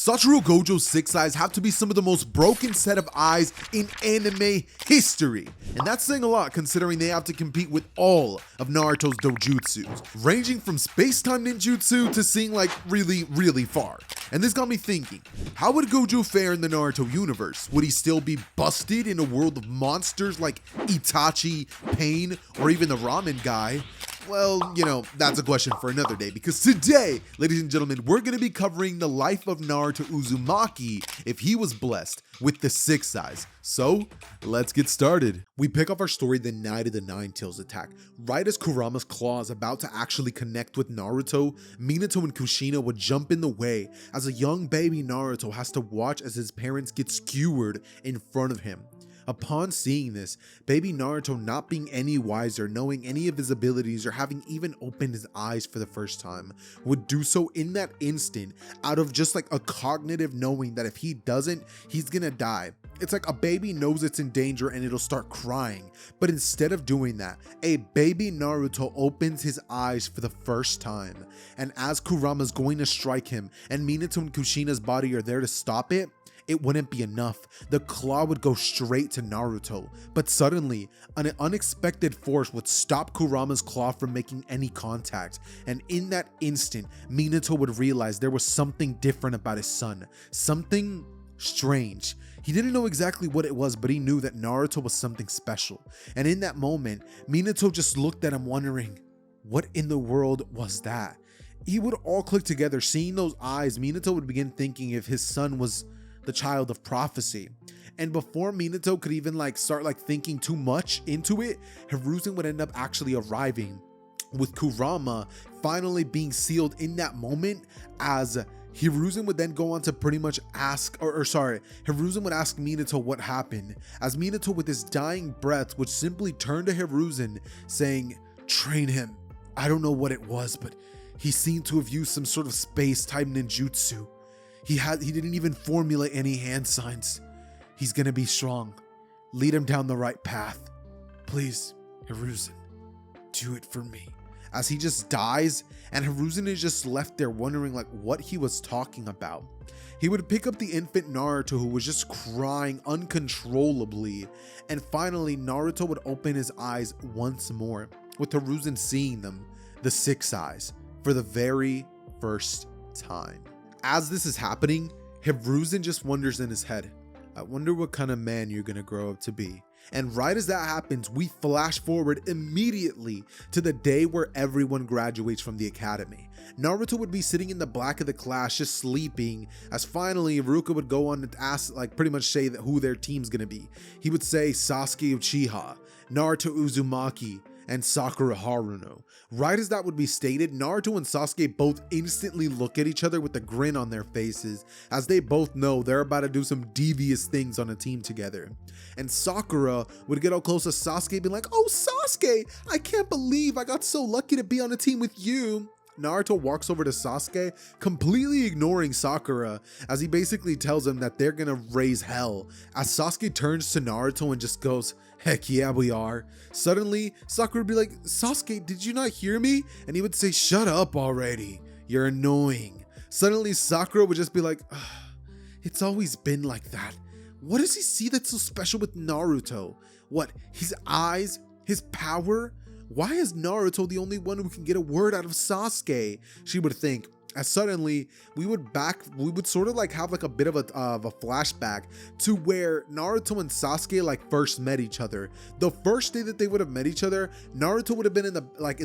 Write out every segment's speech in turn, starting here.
Satoru Gojo's 6 eyes have to be some of the most broken set of eyes in anime history. And that's saying a lot considering they have to compete with all of Naruto's dojutsus, ranging from space-time ninjutsu to seeing like really far. And this got me thinking, how would Gojo fare in the Naruto universe? Would he still be busted in a world of monsters like Itachi, Pain, or even the ramen guy? Well, you know, that's a question for another day, because today, ladies and gentlemen, we're going to be covering the life of Naruto Uzumaki if he was blessed with the 6 eyes. So, let's get started. We pick up our story the night of the Nine Tails attack. Right as Kurama's claw is about to actually connect with Naruto, Minato and Kushina would jump in the way as a young baby Naruto has to watch as his parents get skewered in front of him. Upon seeing this, baby Naruto not being any wiser, knowing any of his abilities, or having even opened his eyes for the first time, would do so in that instant out of just like a cognitive knowing that if he doesn't, he's gonna die. It's like a baby knows it's in danger and it'll start crying, but instead of doing that, a baby Naruto opens his eyes for the first time, and as Kurama's going to strike him and Minato and Kushina's body are there to stop it, it wouldn't be enough. The claw would go straight to Naruto, but suddenly, an unexpected force would stop Kurama's claw from making any contact, and in that instant, Minato would realize there was something different about his son, something strange. He didn't know exactly what it was, but he knew that Naruto was something special, and in that moment, Minato just looked at him wondering, what in the world was that? He would all click together. Seeing those eyes, Minato would begin thinking if his son was the child of prophecy. And before Minato could even start thinking too much into it, Hiruzen would end up actually arriving, with Kurama finally being sealed in that moment, as Hiruzen would then go on to pretty much ask, Hiruzen would ask Minato what happened, as Minato with his dying breath would simply turn to Hiruzen saying, "Train him. I don't know what it was, but he seemed to have used some sort of space-type ninjutsu. He didn't even formulate any hand signs. He's gonna be strong. Lead him down the right path. Please, Hiruzen, do it for me." As he just dies, and Hiruzen is just left there wondering what he was talking about. He would pick up the infant Naruto, who was just crying uncontrollably, and finally Naruto would open his eyes once more, with Hiruzen seeing them, the 6 eyes, for the very first time. As this is happening, Hiruzen just wonders in his head, I wonder what kind of man you're gonna grow up to be. And right as that happens, we flash forward immediately to the day where everyone graduates from the academy. Naruto would be sitting in the back of the class just sleeping, as finally Iruka would go on to ask, pretty much say that who their team's gonna be. He would say Sasuke Uchiha, Naruto Uzumaki, and Sakura Haruno. Right as that would be stated, Naruto and Sasuke both instantly look at each other with a grin on their faces, as they both know they're about to do some devious things on a team together. And Sakura would get all close to Sasuke being like, "Oh Sasuke, I can't believe I got so lucky to be on a team with you." Naruto walks over to Sasuke, completely ignoring Sakura, as he basically tells him that they're gonna raise hell, as Sasuke turns to Naruto and just goes, "Heck yeah, we are." Suddenly, Sakura would be like, "Sasuke, did you not hear me?" And he would say, "Shut up already. You're annoying." Suddenly, Sakura would just be like, "It's always been like that. What does he see that's so special with Naruto? What, his eyes? His power? Why is Naruto the only one who can get a word out of Sasuke?" she would think. As suddenly we would sort of have a bit of a flashback to where Naruto and Sasuke first met each other. The first day that they would have met each other, Naruto would have been in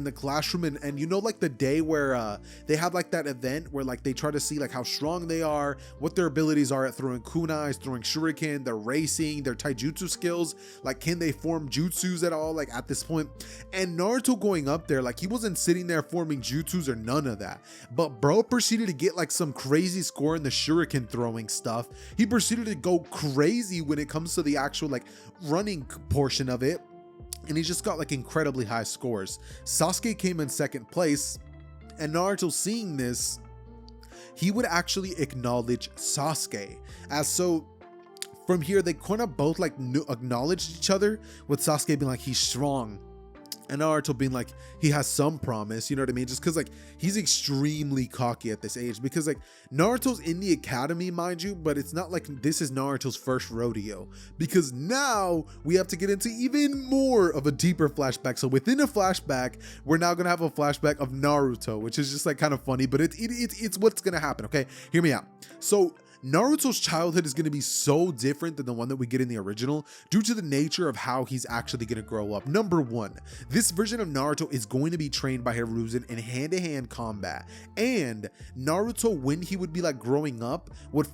the classroom, and you know, the day where they have that event where they try to see how strong they are, what their abilities are at throwing kunais, throwing shuriken, their racing, their taijutsu skills, can they form jutsus at all at this point. And Naruto going up there, he wasn't sitting there forming jutsus or none of that, but bro proceeded to get some crazy score in the shuriken throwing stuff. He proceeded to go crazy when it comes to the actual running portion of it, and he just got incredibly high scores. Sasuke came in second place, and Naruto, seeing this, he would actually acknowledge Sasuke. As so from here, they kind of both acknowledged each other, with Sasuke being he's strong, And Naruto being like, he has some promise, you know what I mean? Just because like he's extremely cocky at this age, because like Naruto's in the academy, mind you, but it's not like this is Naruto's first rodeo, because now we have to get into even more of a deeper flashback. So within a flashback, we're now gonna have a flashback of Naruto, which is just like kind of funny, but it's what's gonna happen. Okay, hear me out. So Naruto's childhood is going to be so different than the one that we get in the original due to the nature of how he's actually going to grow up. Number one, this version of Naruto is going to be trained by Hiruzen in hand-to-hand combat, and Naruto, when he would be like growing up, would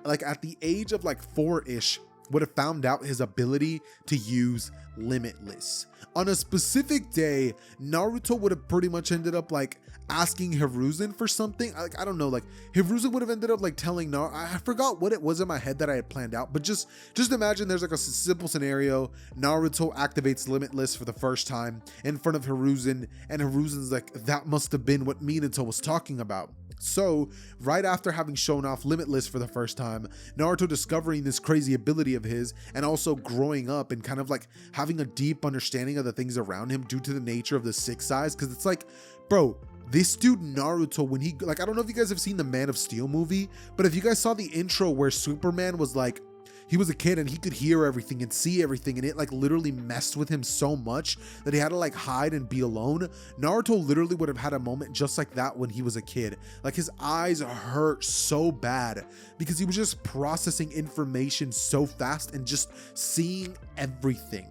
like at the age of like 4-ish, would have found out his ability to use Limitless. On a specific day, Naruto would have pretty much ended up like asking Hiruzen for something. Like, I don't know, like Hiruzen would have ended up like telling Naruto, I forgot what it was in my head that I had planned out, but just imagine there's like a simple scenario. Naruto activates Limitless for the first time in front of Hiruzen, and Hiruzen's like, that must have been what Minato was talking about. So right after having shown off Limitless for the first time, Naruto discovering this crazy ability of his, and also growing up and kind of like having a deep understanding of the things around him due to the nature of the Six Eyes. Because it's like, bro, this dude Naruto, when he, like, I don't know if you guys have seen the Man of Steel movie, but if you guys saw the intro where Superman was like, he was a kid and he could hear everything and see everything, and it like literally messed with him so much that he had to like hide and be alone. Naruto literally would have had a moment just like that when he was a kid. Like his eyes hurt so bad because he was just processing information so fast and just seeing everything.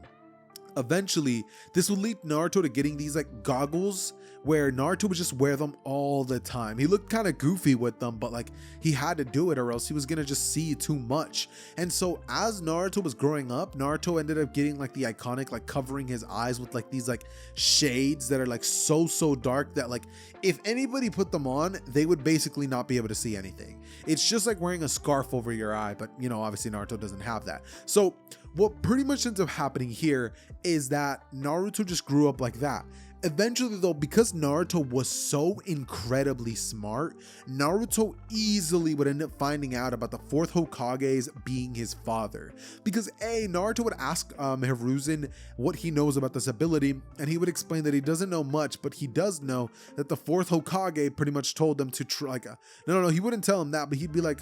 Eventually, this would lead Naruto to getting these like goggles where Naruto would just wear them all the time. He looked kind of goofy with them, but like he had to do it or else he was gonna just see too much. And so as Naruto was growing up, Naruto ended up getting like the iconic like covering his eyes with like these like shades that are like so dark that like if anybody put them on, they would basically not be able to see anything. It's just like wearing a scarf over your eye, but you know, obviously Naruto doesn't have that. So what pretty much ends up happening here is that Naruto just grew up like that. Eventually though, because Naruto was so incredibly smart, Naruto easily would end up finding out about the fourth Hokage's being his father. Because Naruto would ask Hiruzen what he knows about this ability, and he would explain that he doesn't know much, but he does know that the fourth Hokage pretty much told him to no, he wouldn't tell him that, but he'd be like,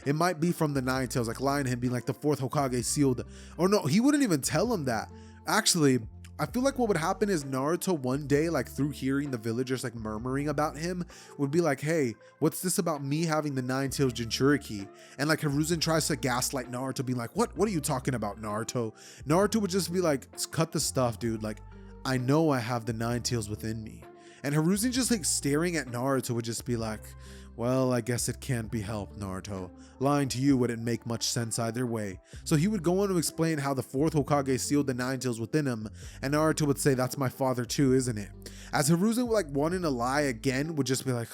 it might be from the Nine Tails, like lying to him, being like the fourth Hokage sealed, or no, he wouldn't even tell him that. Actually, I feel like what would happen is Naruto one day, like through hearing the villagers like murmuring about him, would be like, hey, what's this about me having the Nine Tails Jinchuriki? And like Hiruzen tries to gaslight Naruto, being like, what are you talking about, Naruto? Naruto would just be like, cut the stuff, dude. Like, I know I have the Nine Tails within me. And Hiruzen just like staring at Naruto would just be like, well, I guess it can't be helped, Naruto. Lying to you wouldn't make much sense either way. So he would go on to explain how the fourth Hokage sealed the Nine Tails within him, and Naruto would say, that's my father too, isn't it? As Hiruzen would like wanting to lie again, would just be like,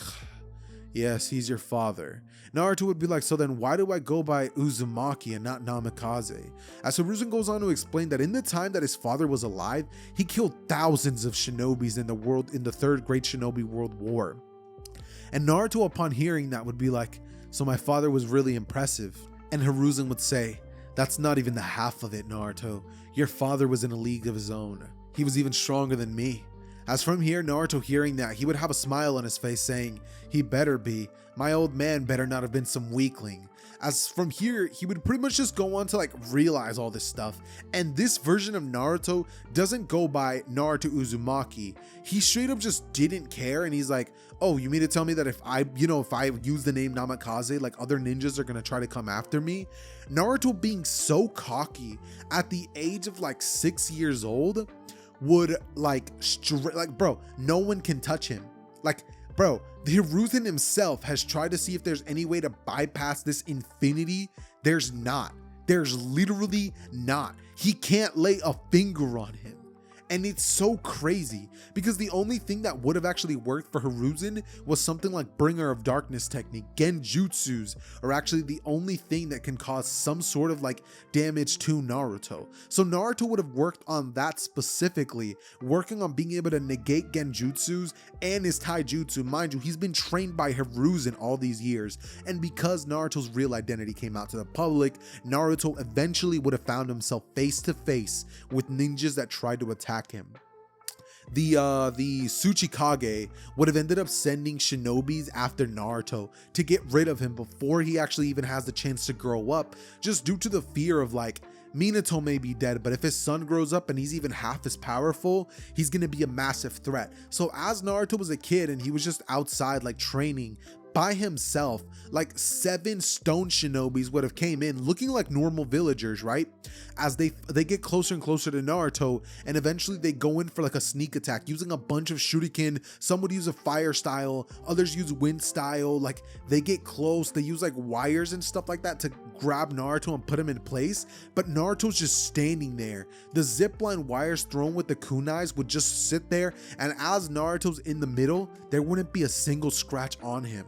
yes, he's your father. Naruto would be like, so then why do I go by Uzumaki and not Namikaze? As Hiruzen goes on to explain that in the time that his father was alive, he killed thousands of shinobis in the Third Great Shinobi World War. And Naruto, upon hearing that, would be like, so my father was really impressive. And Hiruzen would say, that's not even the half of it, Naruto. Your father was in a league of his own. He was even stronger than me. As from here, Naruto hearing that, he would have a smile on his face saying, he better be. My old man better not have been some weakling. As from here, he would pretty much just go on to like realize all this stuff. And this version of Naruto doesn't go by Naruto Uzumaki. He straight up just didn't care. And he's like, oh, you mean to tell me that if I use the name Namikaze, like other ninjas are going to try to come after me? Naruto being so cocky at the age of like 6 years old would like, bro, no one can touch him. Like, bro, the Hiruzen himself has tried to see if there's any way to bypass this infinity. There's not. There's literally not. He can't lay a finger on him. And it's so crazy because the only thing that would have actually worked for Hiruzen was something like Bringer of Darkness technique. Genjutsus are actually the only thing that can cause some sort of like damage to Naruto. So Naruto would have worked on that specifically, working on being able to negate Genjutsus and his taijutsu. Mind you, he's been trained by Hiruzen all these years. And because Naruto's real identity came out to the public, Naruto eventually would have found himself face to face with ninjas that tried to attack him. the Tsuchikage would have ended up sending shinobis after Naruto to get rid of him before he actually even has the chance to grow up, just due to the fear of like, Minato may be dead, but if his son grows up and he's even half as powerful, he's gonna be a massive threat. So as Naruto was a kid and he was just outside like training by himself, like 7 stone shinobis would have came in looking like normal villagers, right? As they get closer and closer to Naruto, and eventually they go in for like a sneak attack using a bunch of shuriken. Some would use a fire style, others use wind style. Like they get close, they use like wires and stuff like that to grab Naruto and put him in place, but Naruto's just standing there. The zipline wires thrown with the kunais would just sit there, and as Naruto's in the middle, there wouldn't be a single scratch on him.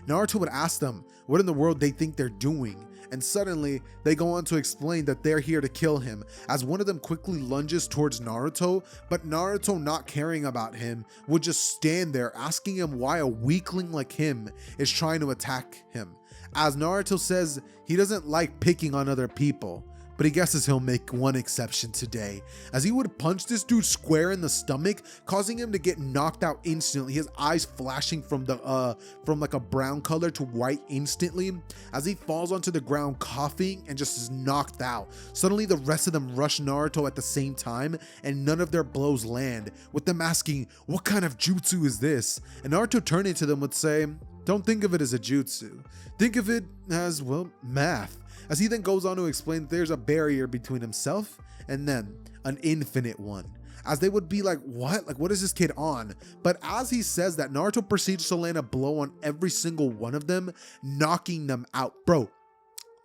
Naruto would ask them what in the world they think they're doing, and suddenly they go on to explain that they're here to kill him, as one of them quickly lunges towards Naruto, but Naruto, not caring about him, would just stand there asking him why a weakling like him is trying to attack him, as Naruto says he doesn't like picking on other people. But he guesses he'll make one exception today, as he would punch this dude square in the stomach, causing him to get knocked out instantly, his eyes flashing from like a brown color to white instantly, as he falls onto the ground coughing and just is knocked out. Suddenly the rest of them rush Naruto at the same time, and none of their blows land, with them asking, what kind of jutsu is this? And Naruto turning to them would say, don't think of it as a jutsu, think of it as, well, math. As he then goes on to explain that there's a barrier between himself and them, an infinite one. As they would be like, what? Like, what is this kid on? But as he says that, Naruto proceeds to land a blow on every single one of them, knocking them out. Bro,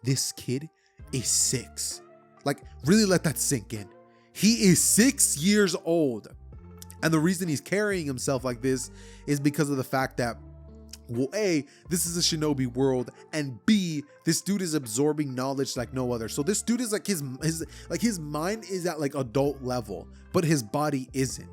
this kid is 6. Like, really let that sink in. He is 6 years old. And the reason he's carrying himself like this is because of the fact that, well, A, this is a shinobi world, and B, this dude is absorbing knowledge like no other. So this dude is like his mind is at like adult level, but his body isn't.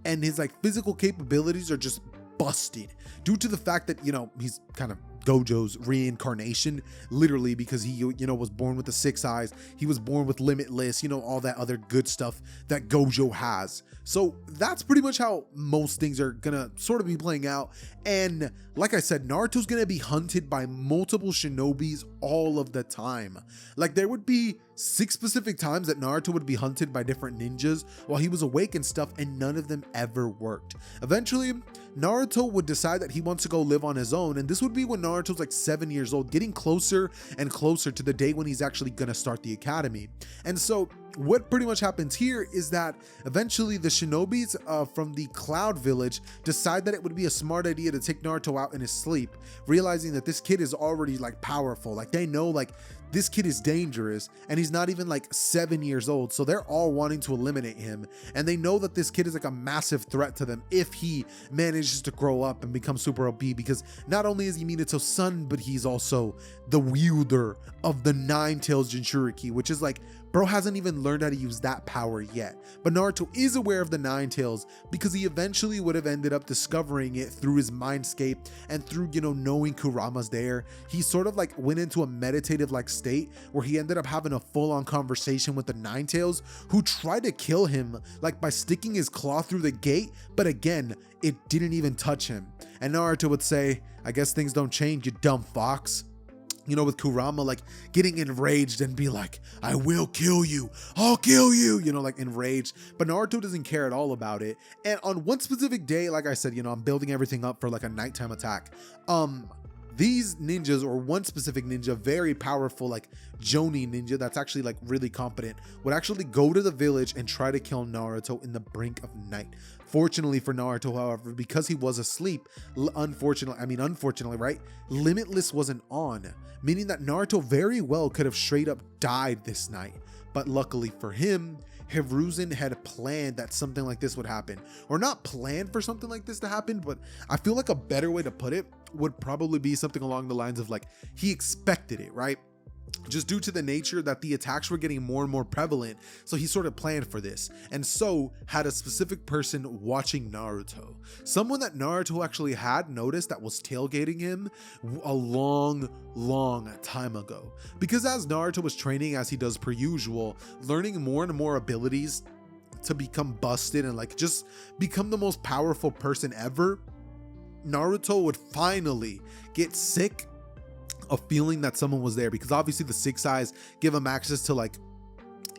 And his like physical capabilities are just busted due to the fact that, you know, he's kind of Gojo's reincarnation, literally, because he, you know, was born with the 6 eyes. He was born with limitless, you know, all that other good stuff that Gojo has. So that's pretty much how most things are gonna sort of be playing out. And like I said, Naruto's gonna be hunted by multiple shinobis all of the time. Like there would be 6 specific times that Naruto would be hunted by different ninjas while he was awake and stuff, and none of them ever worked. Eventually, Naruto would decide that he wants to go live on his own, and this would be when Naruto's like 7 years old, getting closer and closer to the day when he's actually gonna start the academy. And so what pretty much happens here is that eventually the shinobis from the Cloud Village decide that it would be a smart idea to take Naruto out in his sleep, realizing that this kid is already like powerful. Like they know like this kid is dangerous, and he's not even like 7 years old, so they're all wanting to eliminate him, and they know that this kid is like a massive threat to them if he manages to grow up and become super OP, because not only is he Minato's son, but he's also the wielder of the 9 tails Jinchuriki, which is like, bro hasn't even learned how to use that power yet. But Naruto is aware of the 9 tails because he eventually would have ended up discovering it through his mindscape and through, you know, knowing Kurama's there. He sort of like went into a meditative like state where he ended up having a full-on conversation with the 9 tails, who tried to kill him like by sticking his claw through the gate, but again, it didn't even touch him. And Naruto would say, I guess things don't change, you dumb fox. You know, with Kurama like getting enraged and be like, I will kill you, I'll kill you, you know, like enraged. But Naruto doesn't care at all about it. And on one specific day, like I said, you know, I'm building everything up for like a nighttime attack. These ninjas, or one specific ninja, very powerful, like Jonin ninja that's actually like really competent, would actually go to the village and try to kill Naruto in the brink of night. Fortunately for Naruto, however, because he was asleep, unfortunately, right? Limitless wasn't on, meaning that Naruto very well could have straight up died this night. But luckily for him, Hiruzen had planned that something like this would happen. Or not planned for something like this to happen, but I feel like a better way to put it would probably be something along the lines of like, he expected it, right? Just due to the nature that the attacks were getting more and more prevalent, so he sort of planned for this, and so had a specific person watching Naruto. Someone that Naruto actually had noticed that was tailgating him a long time ago. Because as Naruto was training as he does per usual, learning more and more abilities to become busted and like just become the most powerful person ever, Naruto would finally get sick of feeling that someone was there, because obviously the six eyes give him access to like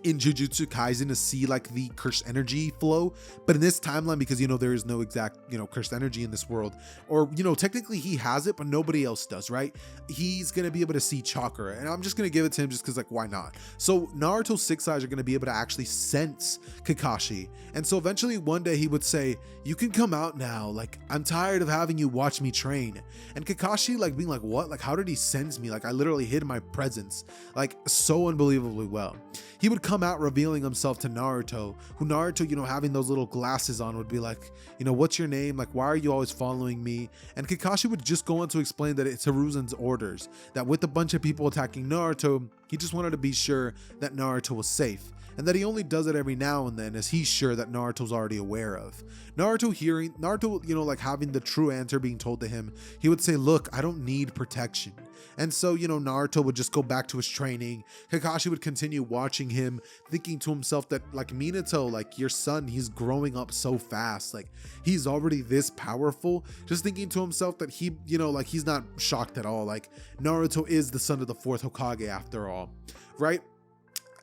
in Jujutsu Kaisen to see like the cursed energy flow. But in this timeline, because there is no exact cursed energy in this world, or technically he has it but nobody else does, right? He's gonna be able to see chakra, and I'm just gonna give it to him just because, like, why not? So Naruto's six eyes are gonna be able to actually sense Kakashi, and so eventually one day he would say, "You can come out now, like I'm tired of having you watch me train." And Kakashi like being like, "What? Like, how did he sense me? Like, I literally hid my presence like so unbelievably well." He would come out revealing himself to Naruto, who Naruto, having those little glasses on, would be like, "What's your name? Like, why are you always following me?" And Kakashi would just go on to explain that it's Hiruzen's orders, that with a bunch of people attacking Naruto, he just wanted to be sure that Naruto was safe, and that he only does it every now and then as he's sure that Naruto's already aware of. Naruto, like having the true answer being told to him, he would say, "Look, I don't need protection." And so, Naruto would just go back to his training. Kakashi would continue watching him, thinking to himself that, like, Minato, like, your son, he's growing up so fast. Like, he's already this powerful. Just thinking to himself that he, like, he's not shocked at all. Like, Naruto is the son of the fourth Hokage after all, right?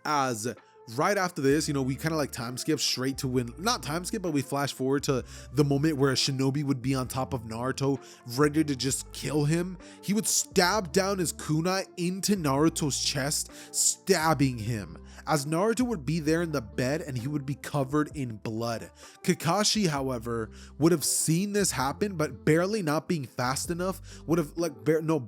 As right after this, we kind of like time skip straight to when, not time skip, but we flash forward to the moment where a shinobi would be on top of Naruto, ready to just kill him. He would stab down his kunai into Naruto's chest, stabbing him, as Naruto would be there in the bed and he would be covered in blood. Kakashi, however, would have seen this happen, but barely not being fast enough, would have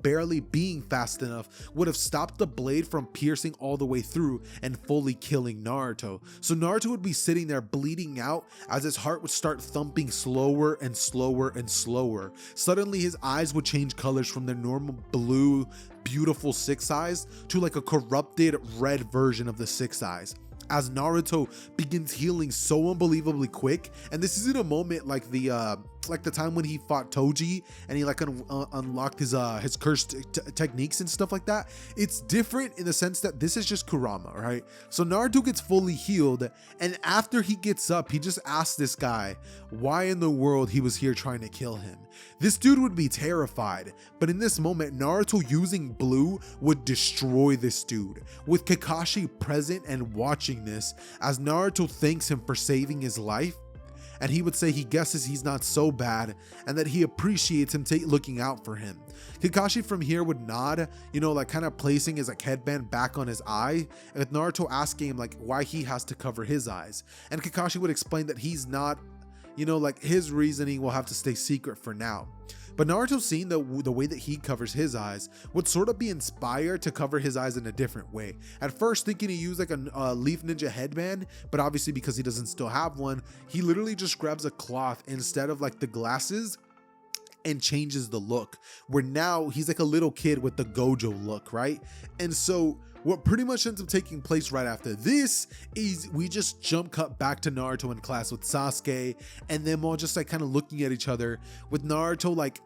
barely being fast enough, would have stopped the blade from piercing all the way through and fully killing Naruto. So Naruto would be sitting there bleeding out as his heart would start thumping slower and slower and slower. Suddenly his eyes would change colors from their normal blue, beautiful six eyes to like a corrupted red version of the six eyes, as Naruto begins healing so unbelievably quick. And this is in a moment like the time when he fought Toji and he like unlocked his cursed techniques and stuff like that. It's different in the sense that this is just Kurama, right? So Naruto gets fully healed, and after he gets up, he just asks this guy why in the world he was here trying to kill him. This dude would be terrified, but in this moment, Naruto using blue would destroy this dude, with Kakashi present and watching this, as Naruto thanks him for saving his life. And he would say he guesses he's not so bad and that he appreciates him looking out for him. Kakashi from here would nod, like kind of placing his like headband back on his eye, and with Naruto asking him like why he has to cover his eyes. And Kakashi would explain that he's not, like his reasoning will have to stay secret for now. But Naruto, seeing the way that he covers his eyes, would sort of be inspired to cover his eyes in a different way. At first thinking he used like a Leaf Ninja headband, but obviously because he doesn't still have one, he literally just grabs a cloth instead of like the glasses and changes the look, where now he's like a little kid with the Gojo look, right? And so what pretty much ends up taking place right after this is we just jump cut back to Naruto in class with Sasuke, and them all just like kind of looking at each other, with Naruto like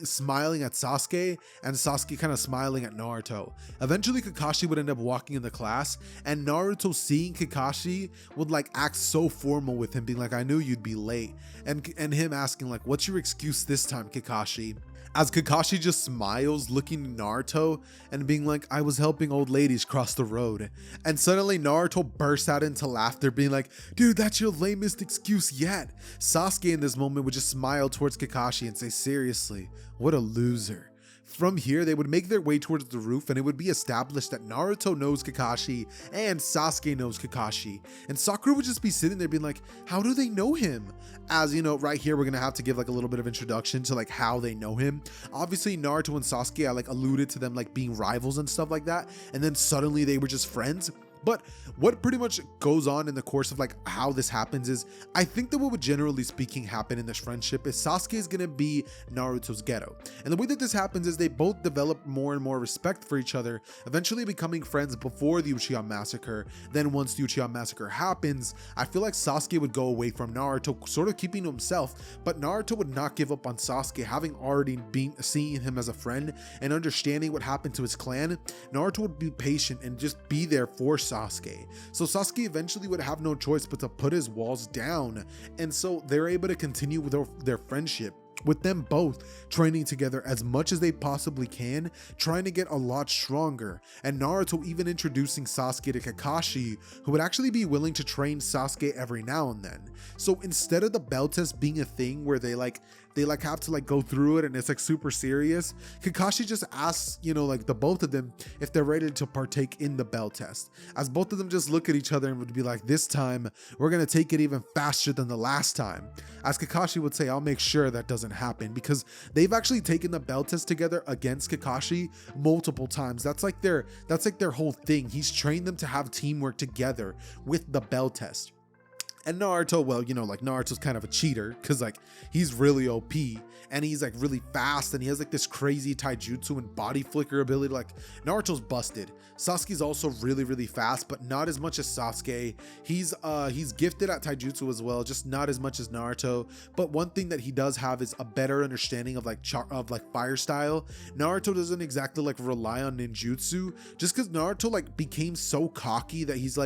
smiling at Sasuke and Sasuke kind of smiling at Naruto. Eventually Kakashi would end up walking in the class, and Naruto, seeing Kakashi, would like act so formal with him, being like, "I knew you'd be late," and him asking like, "What's your excuse this time, Kakashi?" As Kakashi just smiles, looking at Naruto and being like, "I was helping old ladies cross the road." And suddenly Naruto bursts out into laughter, being like, "Dude, that's your lamest excuse yet." Sasuke in this moment would just smile towards Kakashi and say, "Seriously, what a loser." From here, they would make their way towards the roof, and it would be established that Naruto knows Kakashi and Sasuke knows Kakashi. And Sakura would just be sitting there being like, how do they know him? As right here, we're gonna have to give like a little bit of introduction to like how they know him. Obviously, Naruto and Sasuke, I like alluded to them like being rivals and stuff like that, and then suddenly they were just friends. But what pretty much goes on in the course of like how this happens is, I think that what would generally speaking happen in this friendship is Sasuke is going to be Naruto's ghetto. And the way that this happens is they both develop more and more respect for each other, eventually becoming friends before the Uchiha Massacre. Then once the Uchiha Massacre happens, I feel like Sasuke would go away from Naruto, sort of keeping to himself, but Naruto would not give up on Sasuke, having already been seeing him as a friend and understanding what happened to his clan. Naruto would be patient and just be there for Sasuke, Sasuke. So Sasuke eventually would have no choice but to put his walls down, and so they're able to continue with their friendship, with them both training together as much as they possibly can, trying to get a lot stronger, and Naruto even introducing Sasuke to Kakashi, who would actually be willing to train Sasuke every now and then. So instead of the bell test being a thing where they have to go through it and it's super serious, Kakashi just asks, the both of them if they're ready to partake in the bell test, as both of them just look at each other and would be like, this time we're gonna take it even faster than the last time, as Kakashi would say, I'll make sure that doesn't happen, because they've actually taken the bell test together against Kakashi multiple times. That's like their whole thing. He's trained them to have teamwork together with the bell test. And Naruto, well, Naruto's kind of a cheater, because he's really OP and he's really fast, and he has this crazy taijutsu and body flicker ability. Naruto's busted. Sasuke's also really, really fast, but not as much as Sasuke. He's gifted at taijutsu as well, just not as much as Naruto. But one thing that he does have is a better understanding of fire style. Naruto doesn't exactly rely on ninjutsu, just because Naruto became so cocky that he's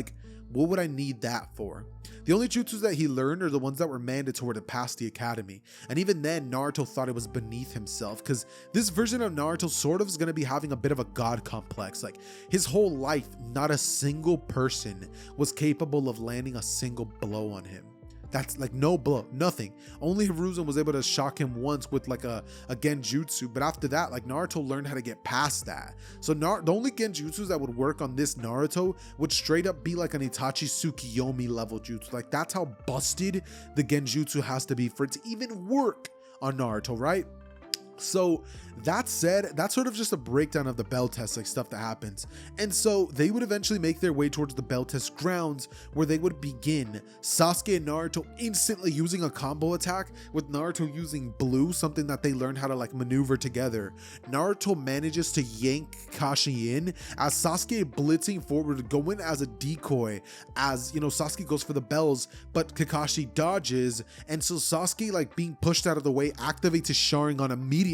what would I need that for? The only jutsus that he learned are the ones that were mandatory to pass the academy. And even then, Naruto thought it was beneath himself, because this version of Naruto sort of is going to be having a bit of a god complex. His whole life, not a single person was capable of landing a single blow on him. That's no blow, nothing. Only Hiruzen was able to shock him once with a genjutsu, but after that, Naruto learned how to get past that. So the only genjutsus that would work on this Naruto would straight up be an Itachi Tsukiyomi level jutsu. That's how busted the genjutsu has to be for it to even work on Naruto, right? So that said, that's sort of just a breakdown of the bell test, stuff that happens. And so they would eventually make their way towards the bell test grounds, where they would begin. Sasuke and Naruto instantly using a combo attack, with Naruto using blue, something that they learned how to maneuver together. Naruto manages to yank Kakashi in, as Sasuke blitzing forward to go in as a decoy, as Sasuke goes for the bells, but Kakashi dodges, and so Sasuke being pushed out of the way activates his Sharingan immediately,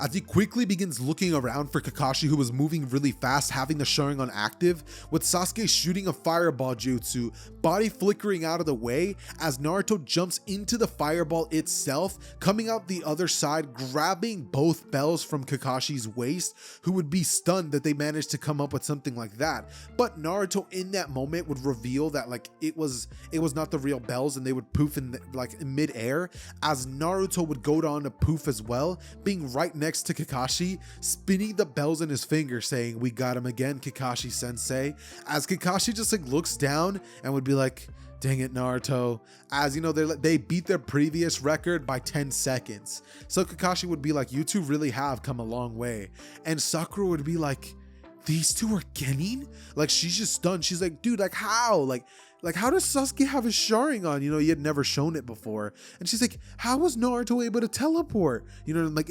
as he quickly begins looking around for Kakashi, who was moving really fast, having the Sharingan active, with Sasuke shooting a fireball jutsu, body flickering out of the way, as Naruto jumps into the fireball itself, coming out the other side, grabbing both bells from Kakashi's waist, who would be stunned that they managed to come up with something like that. But Naruto in that moment would reveal that it was not the real bells, and they would poof in mid-air, as Naruto would go on to poof as well, being right next to Kakashi, spinning the bells in his finger, saying, "We got him again, Kakashi sensei," as Kakashi just looks down and would be like, "Dang it, Naruto," as they beat their previous record by 10 seconds. So Kakashi would be like, "You two really have come a long way," and Sakura would be like, "These two are Genin?" She's just stunned. She's like, "Dude, how? How does Sasuke have his Sharingan? He had never shown it before." And she's like, "How was Naruto able to teleport?"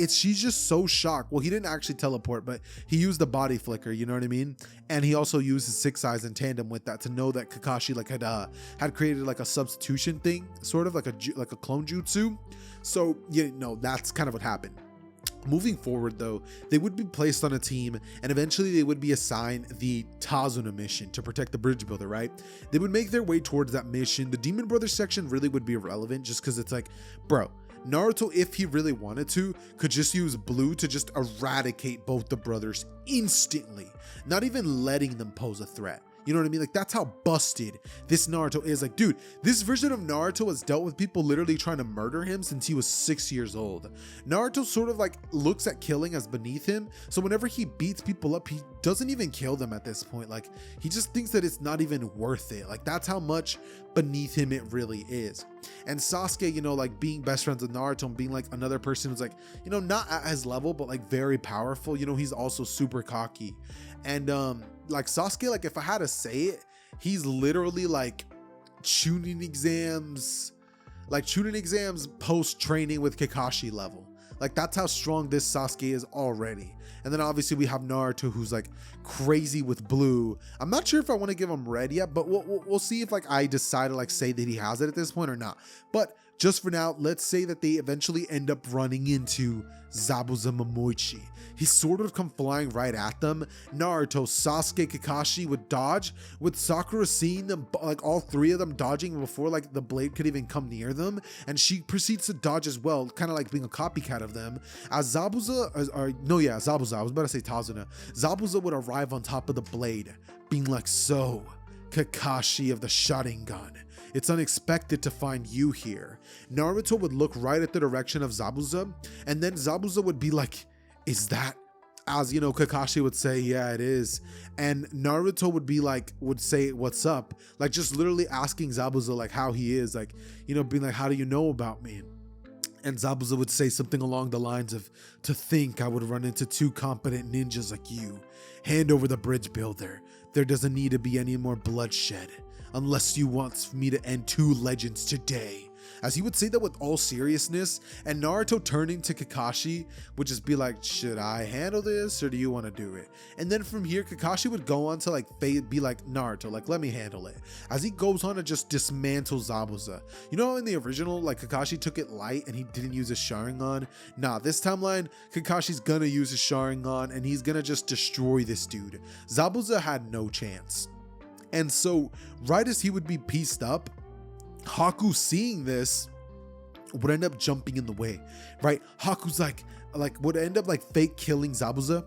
She's just so shocked. Well, he didn't actually teleport, but he used the body flicker, you know what I mean? And he also used his 6 eyes in tandem with that to know that Kakashi had created a substitution thing, sort of like a clone jutsu. So, that's kind of what happened. Moving forward though, they would be placed on a team, and eventually they would be assigned the Tazuna mission to protect the bridge builder, right? They would make their way towards that mission. The Demon Brothers section really would be irrelevant, just because it's bro, Naruto, if he really wanted to, could just use blue to just eradicate both the brothers instantly, not even letting them pose a threat. You know what I mean? That's how busted this Naruto is. Dude, this version of Naruto has dealt with people literally trying to murder him since he was 6 years old. Naruto sort of looks at killing as beneath him. So whenever he beats people up, he doesn't even kill them at this point. He just thinks that it's not even worth it. That's how much beneath him it really is. And Sasuke, being best friends with Naruto and being another person who's not at his level, but very powerful, he's also super cocky. And Sasuke, if I had to say it, he's literally tuning exams post training with Kakashi level. That's how strong this Sasuke is already. And then obviously we have Naruto, who's crazy with blue. I'm not sure if I want to give him red yet, but we'll see if I decide to say that he has it at this point or not. But just for now, let's say that they eventually end up running into Zabuza Momoichi. He sort of come flying right at them. Naruto, Sasuke, Kakashi would dodge, with Sakura seeing them, like all three of them dodging before like the blade could even come near them, and she proceeds to dodge as well, kind of like being a copycat of them. As Zabuza, Zabuza, I was about to say Tazuna. Zabuza would arrive on top of the blade, being like, so, Kakashi of the Sharingan, it's unexpected to find you here. Naruto would look right at the direction of Zabuza, and then Zabuza would be like, is that? As you know, Kakashi would say, yeah, it is. And Naruto would be like, would say, what's up? Like just literally asking Zabuza like how he is, like, you know, being like, how do you know about me? And Zabuza would say something along the lines of, to think I would run into two competent ninjas like you. Hand over the bridge builder. There doesn't need to be any more bloodshed. Unless you want me to end two legends today. As he would say that with all seriousness, and Naruto turning to Kakashi would just be like, should I handle this or do you want to do it? And then from here, Kakashi would go on to like be like, Naruto, like let me handle it. As he goes on to just dismantle Zabuza. You know, in the original, like Kakashi took it light and he didn't use his Sharingan. Nah, this timeline, Kakashi's gonna use his Sharingan and he's gonna just destroy this dude. Zabuza had no chance. And so, right as he would be pieced up, Haku, seeing this, would end up jumping in the way, right? Haku's like would end up like fake killing Zabuza,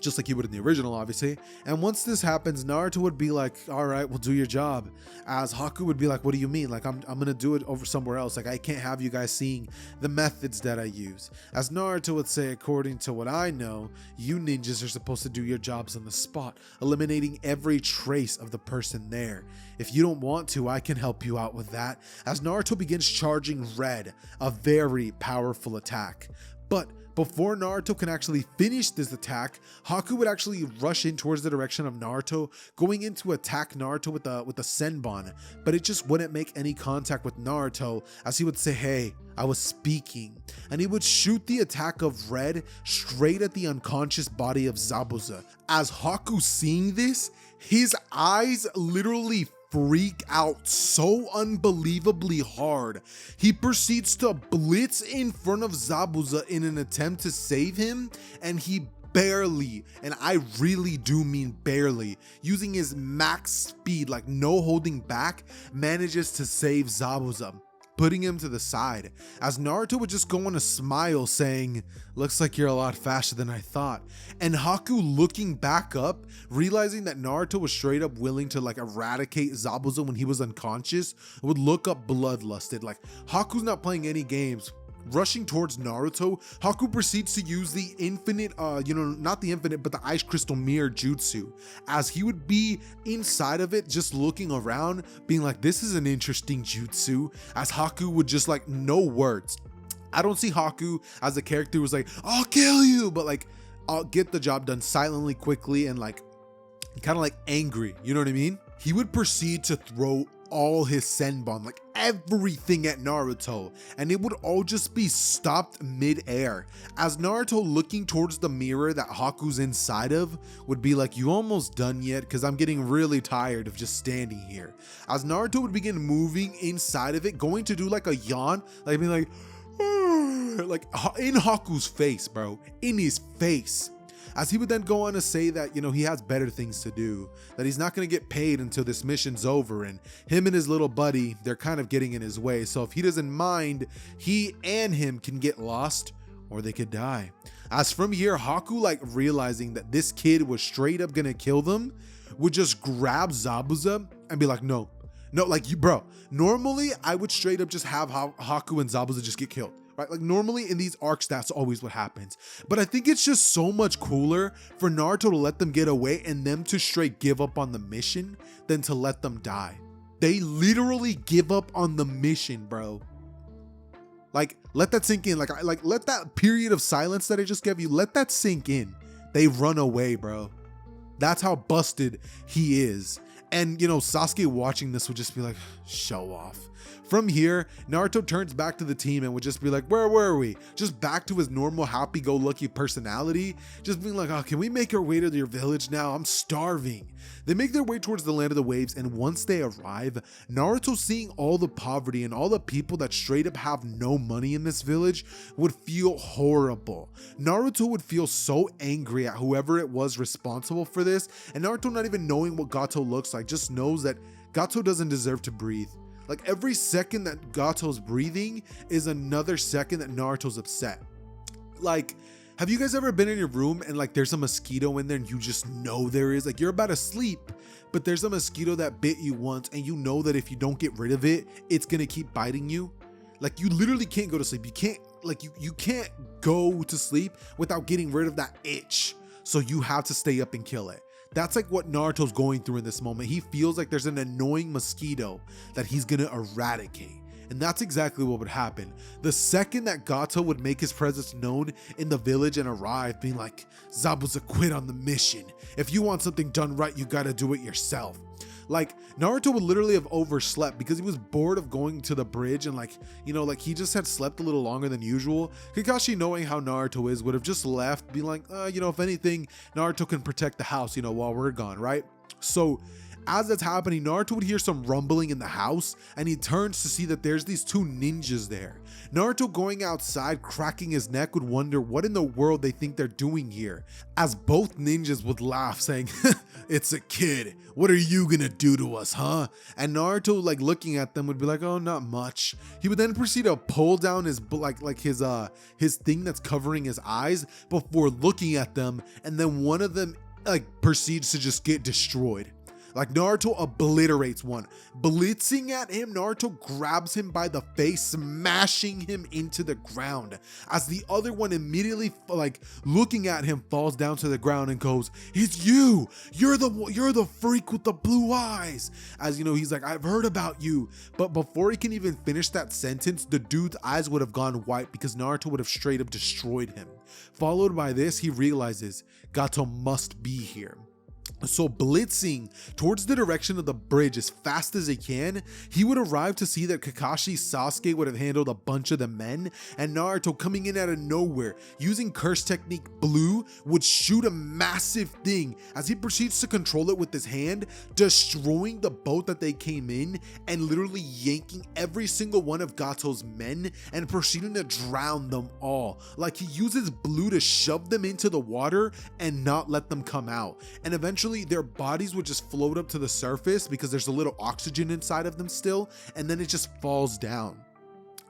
just like he would in the original, obviously. And once this happens, Naruto would be like, all right, we'll do your job. As Haku would be like, what do you mean? Like, I'm gonna do it over somewhere else. Like, I can't have you guys seeing the methods that I use. As Naruto would say, according to what I know, you ninjas are supposed to do your jobs on the spot, eliminating every trace of the person there. If you don't want to, I can help you out with that. As Naruto begins charging Red, a very powerful attack. But before Naruto can actually finish this attack, Haku would actually rush in towards the direction of Naruto, going in to attack Naruto with the Senbon, but it just wouldn't make any contact with Naruto, as he would say, hey, I was speaking, and he would shoot the attack of Red straight at the unconscious body of Zabuza. As Haku seeing this, his eyes literally freak out so unbelievably hard. He proceeds to blitz in front of Zabuza in an attempt to save him, and he barely, and I really do mean barely, using his max speed, like no holding back, manages to save Zabuza, putting him to the side, as Naruto would just go on a smile saying, looks like you're a lot faster than I thought. And Haku, looking back up, realizing that Naruto was straight up willing to like eradicate Zabuza when he was unconscious, would look up bloodlusted. Like, Haku's not playing any games. Rushing towards Naruto, Haku proceeds to use the infinite, not the infinite, but the ice crystal mirror jutsu, as he would be inside of it, just looking around, being like, this is an interesting jutsu, as Haku would just like, no words. I don't see Haku as a character who was like, I'll kill you, but like, I'll get the job done silently, quickly, and like, kind of like angry, you know what I mean? He would proceed to throw all his Senbon, like everything at Naruto, and it would all just be stopped mid-air, as Naruto, looking towards the mirror that Haku's inside of, would be like, you almost done yet? Because I'm getting really tired of just standing here. As Naruto would begin moving inside of it, going to do like a yawn, like being like in Haku's face, bro, in his face. As he would then go on to say that, you know, he has better things to do, that he's not going to get paid until this mission's over, and him and his little buddy, they're kind of getting in his way. So if he doesn't mind, he and him can get lost, or they could die. As from here, Haku, like realizing that this kid was straight up going to kill them, would just grab Zabuza and be like, no, like you, bro. Normally, I would straight up just have Haku and Zabuza just get killed. Right? Like normally in these arcs, that's always what happens. But I think it's just so much cooler for Naruto to let them get away and them to straight give up on the mission than to let them die. They literally give up on the mission, bro. Like, let that sink in. Like let that period of silence that I just gave you, let that sink in. They run away, bro. That's how busted he is. And, you know, Sasuke watching this would just be like, show off. From here, Naruto turns back to the team and would just be like, where were we? Just back to his normal happy-go-lucky personality, just being like, oh, can we make our way to your village now? I'm starving. They make their way towards the land of the waves, and once they arrive, Naruto, seeing all the poverty and all the people that straight up have no money in this village, would feel horrible. Naruto would feel so angry at whoever it was responsible for this, and Naruto, not even knowing what Gato looks like, just knows that Gato doesn't deserve to breathe. Like, every second that Gato's breathing is another second that Naruto's upset. Like, have you guys ever been in your room and like there's a mosquito in there and you just know there is? Like, you're about to sleep, but there's a mosquito that bit you once and you know that if you don't get rid of it, it's gonna keep biting you. Like, you literally can't go to sleep. You can't, like, you can't go to sleep without getting rid of that itch. So you have to stay up and kill it. That's like what Naruto's going through in this moment. He feels like there's an annoying mosquito that he's gonna eradicate. And that's exactly what would happen. The second that Gato would make his presence known in the village and arrive, being like, Zabuza quit on the mission. If you want something done right, you gotta do it yourself. Like, Naruto would literally have overslept because he was bored of going to the bridge and like, you know, like he just had slept a little longer than usual. Kakashi, knowing how Naruto is, would have just left, being like, you know, if anything, Naruto can protect the house, you know, while we're gone, right? So as that's happening, Naruto would hear some rumbling in the house and he turns to see that there's these two ninjas there. Naruto, going outside, cracking his neck, would wonder what in the world they think they're doing here, as both ninjas would laugh, saying, it's a kid. What are you gonna do to us, huh? And Naruto, like, looking at them, would be like, oh, not much. He would then proceed to pull down his his thing that's covering his eyes before looking at them, and then one of them like proceeds to just get destroyed. Like, Naruto obliterates one. Blitzing at him, Naruto grabs him by the face, smashing him into the ground, as the other one immediately, like, looking at him, falls down to the ground and goes, it's you! You're the freak with the blue eyes! As, you know, he's like, I've heard about you. But before he can even finish that sentence, the dude's eyes would have gone white because Naruto would have straight up destroyed him. Followed by this, he realizes Gato must be here. So, blitzing towards the direction of the bridge as fast as he can, he would arrive to see that Kakashi Sasuke would have handled a bunch of the men, and Naruto, coming in out of nowhere, using curse technique blue, would shoot a massive thing as he proceeds to control it with his hand, destroying the boat that they came in and literally yanking every single one of Gato's men and proceeding to drown them all. Like, he uses blue to shove them into the water and not let them come out, and eventually their bodies would just float up to the surface because there's a little oxygen inside of them still, and then it just falls down.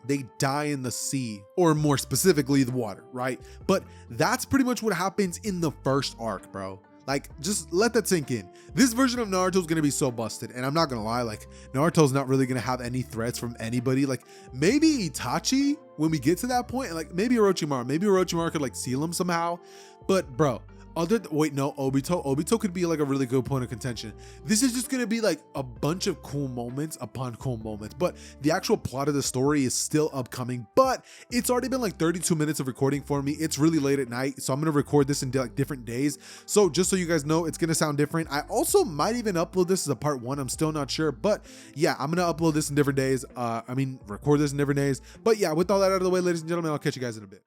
They die in the sea, or more specifically the water, right? But that's pretty much what happens in the first arc, bro. Like, just let that sink in. This version of Naruto is gonna be so busted, and I'm not gonna lie, like, Naruto's not really gonna have any threats from anybody. Like, maybe Itachi when we get to that point, like maybe Orochimaru could like seal him somehow, but bro, Obito could be like a really good point of contention. This is just gonna be like a bunch of cool moments upon cool moments, but the actual plot of the story is still upcoming. But it's already been like 32 minutes of recording for me. It's really late at night, so I'm gonna record this in like different days. So just so you guys know, it's gonna sound different. I also might even upload this as a part 1. I'm still not sure, but yeah, I'm gonna upload this in different days. Record this in different days. But yeah, with all that out of the way, ladies and gentlemen, I'll catch you guys in a bit.